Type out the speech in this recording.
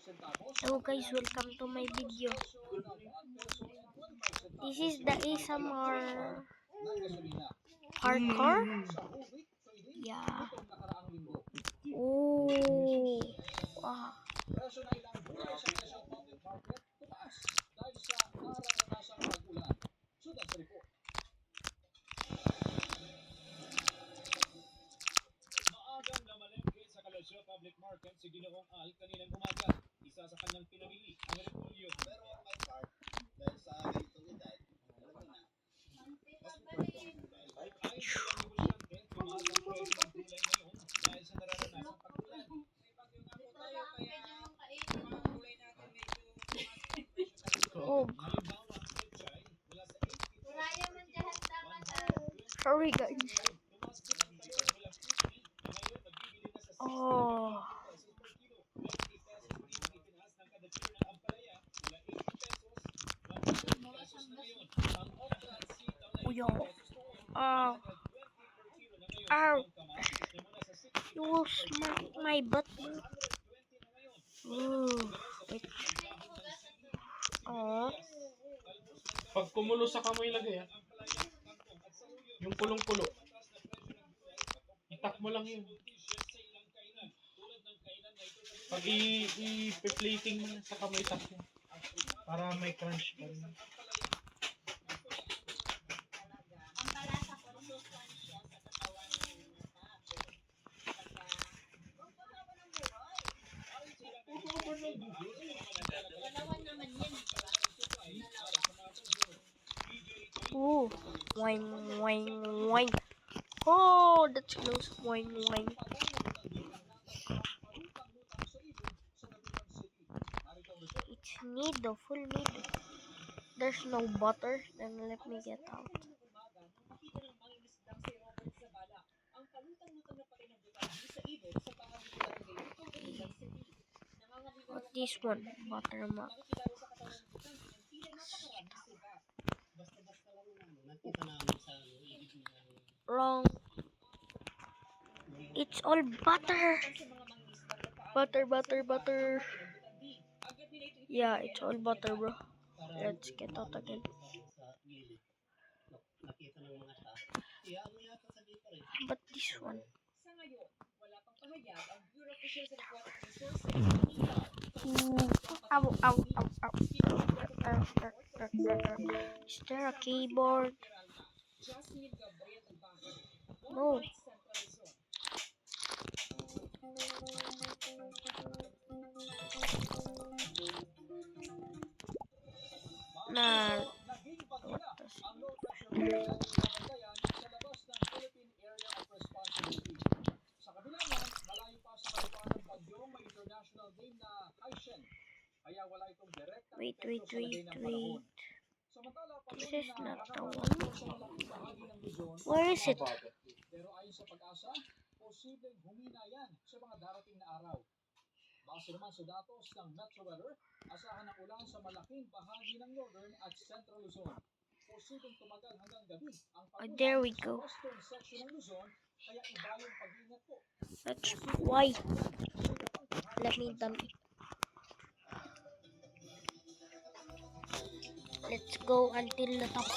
Hello guys, welcome to my video. This is the ASMR hardcore. Yeah. Oh. Wow. Maagang namalengke sa Kalasyo Public Market si Ginoong Al kaninang umaga. Isa sa kanyang pinamili ang repolyo. Pero ang my part, dahil sa ganitong edad, alam mo na, mas ay ayon sa ilang negosyante, tumaas ang presyo ng gulay ngayon dahil sa nararanasang pag-ulan. May bagyo nga po tayo, kaya mga gulay natin medyo tumaas ang presyo talaga. Oh. Halimbawa, ang pechay, mula sa 80 Sorry guys. Oh. Uyo. Ow. You will smack my butt. Wait. Oh. Pag kumulo sa kamoy lagay yung kulong-kulo. Itak mo lang yun. Pag i-plating mo sa kamay itak mo. Para may crunch pa rin. Ooh, wine, wine, wine. Oh, that's close. Wine, wine. It's nido, full nido. There's no butter. Then let me get out. What this one? Buttermilk. Wrong. It's all butter. Butter, butter, butter. Yeah, it's all butter, bro. Let's get out again. But this one. Ow, ow, ow, ow. Is there a keyboard? No. Nah. What the Sa kabila naman, malayo pa sa kalipanan bagyong may international game na Haishen. Kaya wala itong direktang epekto sa lagay ng panahon. Samantala, This is not the one. sa malaking bahagi ng Luzon. Where is it? Pero ayon sa pag-asa, posibleng humina yan sa mga darating na araw. Base naman sa datos ng Metro Weather, asahan ng ulan sa malaking bahagi ng Northern at Central Luzon. Posibleng tumagal hanggang gabi ang Oh, there we go. western section ng Luzon, kaya iba yung pag-ingat po. That's why. Let me done. Let's go until the top.